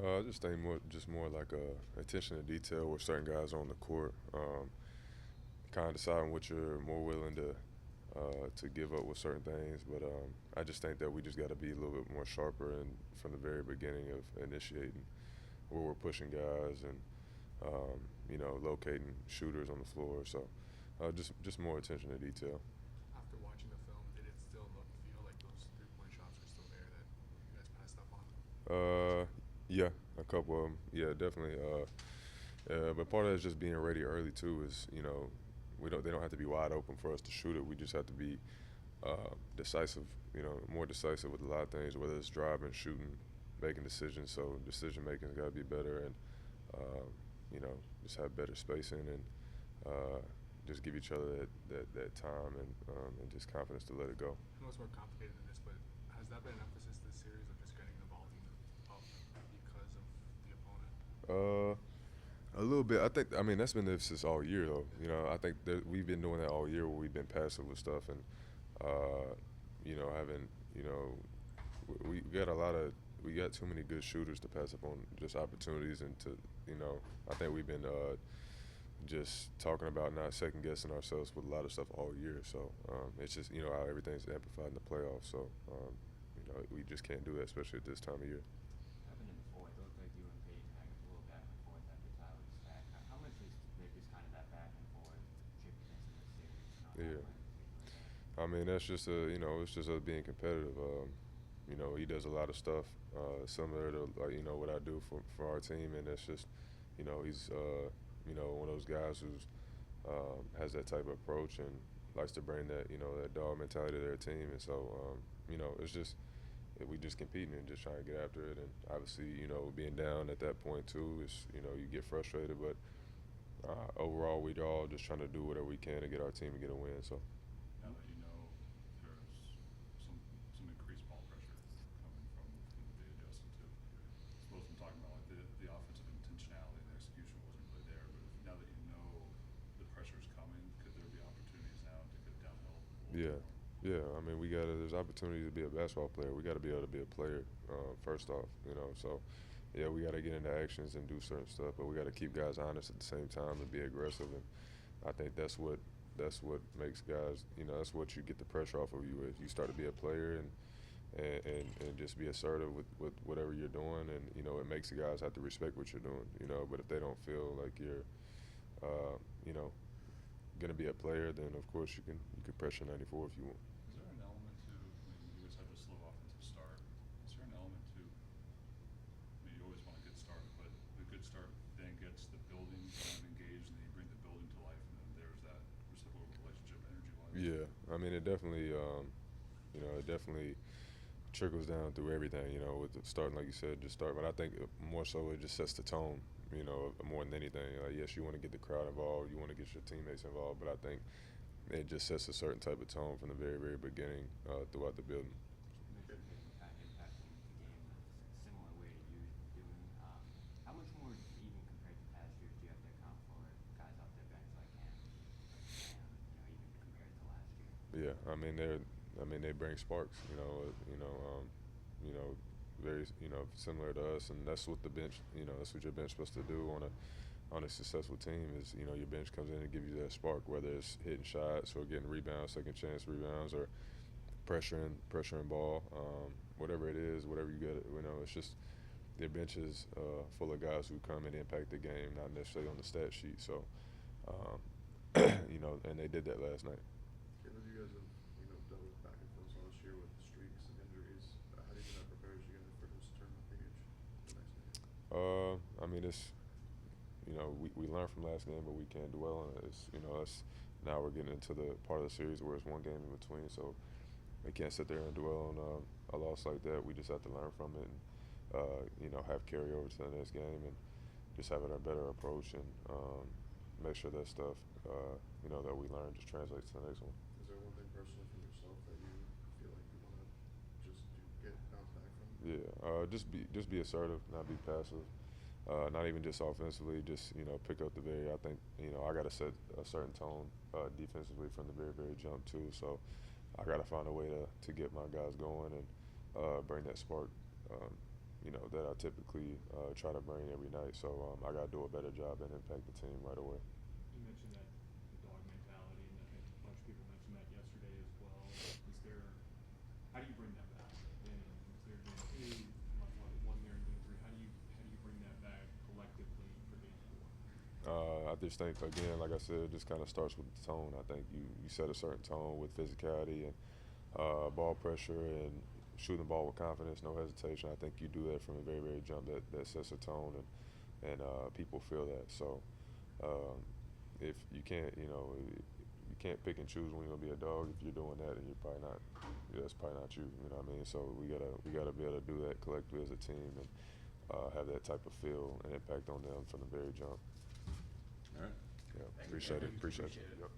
I just think more like attention to detail where certain guys are on the court. Kind of deciding what you're more willing to give up with certain things. But I just think that we just got to be a little bit more sharper and from the very beginning of initiating where we're pushing guys and locating shooters on the floor. So just more attention to detail. After watching the film, did it still feel like those 3-point shots were still there that you guys passed up on? Uh, yeah, a couple of them. Yeah, definitely. But part of that is just being ready early too. Is they don't have to be wide open for us to shoot it. We just have to be decisive. More decisive with a lot of things, whether it's driving, shooting, making decisions. So decision making's got to be better, and uh, just have better spacing and just give each other that time and just confidence to let it go. I know it's more complicated than this, but has that been an emphasis this series of just getting the volume up because of the opponent? Uh, a little bit. I mean, that's been the emphasis all year, though. I think that we've been doing that all year where we've been passive with stuff and, having, we got we got too many good shooters to pass up on just opportunities and I think we've been just talking about not second guessing ourselves with a lot of stuff all year. So it's just, how everything's amplified in the playoffs. So, we just can't do that, especially at this time of year. Happened in the fourth. It looked like you and Payton had a little back and forth after Tyler was back. How much is kind of that back and forth chippiness in the series not Yeah. playing a particular game? I mean, that's just it's just us being competitive. He does a lot of stuff similar to what I do for our team, and it's just, he's one of those guys who's has that type of approach and likes to bring that that dog mentality to their team, and so it's just we just competing and just trying to get after it, and obviously being down at that point too is you get frustrated, but overall we're all just trying to do whatever we can to get our team to get a win. So. Now that you know there's some increased ball pressure coming from the big adjustment too. I suppose I'm talking about like the offensive intentionality and the execution wasn't really there, but now that you know the pressure's coming, could there be opportunities now to get downhill a little bit Yeah, more? yeah. I mean, there's opportunity to be a basketball player. We got to be able to be a player first off. So yeah, we got to get into actions and do certain stuff, but we got to keep guys honest at the same time and be aggressive. And I think that's what makes guys. That's what you get the pressure off of you is you start to be a player and just be assertive with whatever you're doing, and it makes the guys have to respect what you're doing. But if they don't feel like you're, uh, you know, gonna be a player, then of course you can pressure 94 if you want. Is there an element to, I mean, you guys had a slow offensive start. Is there an element to, I mean, you always want a good start, but the good start then gets the building kind of engaged, and then you bring the building to life, and then there's that reciprocal relationship energy-wise? Yeah, I mean it definitely trickles down through everything. With the starting, like you said, just start. But I think more so it just sets the tone. More than anything. Yes, you want to get the crowd involved, you want to get your teammates involved, but I think it just sets a certain type of tone from the very, very beginning throughout the building. You mentioned Payton kind of impacting the game in a similar way to you doing. How much more, even compared to past years, do you have to account for guys off their bench like him, like Sam, even compared to last year? Yeah, they bring sparks. Very similar to us, and that's what the bench. That's what your bench is supposed to do on a successful team is your bench comes in and give you that spark, whether it's hitting shots or getting rebounds, second chance rebounds, or pressuring ball, whatever it is, whatever you get. It's just their bench is full of guys who come and impact the game, not necessarily on the stat sheet. So, um, and they did that last night. Caleb, you guys have dealt with back and forth all this year with streaks and injuries. How do you think that prepares you guys for this tournament stage the next game? I mean, it's we learned from last game, but we can't dwell on it. It's now we're getting into the part of the series where it's one game in between, so we can't sit there and dwell on a loss like that. We just have to learn from it and have carryover to the next game and just have a better approach and make sure that stuff that we learned just translates to the next one. Is there one thing personally from yourself that you feel like you want to get bounce back from? Yeah, just be assertive, not be passive. Not even just offensively, just pick up the very. I think I got to set a certain tone defensively from the very, very jump too. So I got to find a way to get my guys going and bring that spark, that I typically try to bring every night. So I got to do a better job and impact the team right away. You mentioned that the dog mentality, and I think a bunch of people mentioned that yesterday as well. Is there, how do you bring that back? And is there game 1 year and game 3? How do you bring that back collectively for game 4? I just think, again, like I said, it just kind of starts with the tone. I think you set a certain tone with physicality and ball pressure and shooting the ball with confidence, no hesitation. I think you do that from the very, very jump. That sets a tone, and people feel that. So if you can't, you can't pick and choose when you're gonna be a dog. If you're doing that, and you're probably not, that's probably not you. You know what I mean? So we gotta be able to do that collectively as a team and have that type of feel and impact on them from the very jump. All right. Yeah, Thank you, appreciate Kevin. it. Appreciate Appreciate it. it. Yep.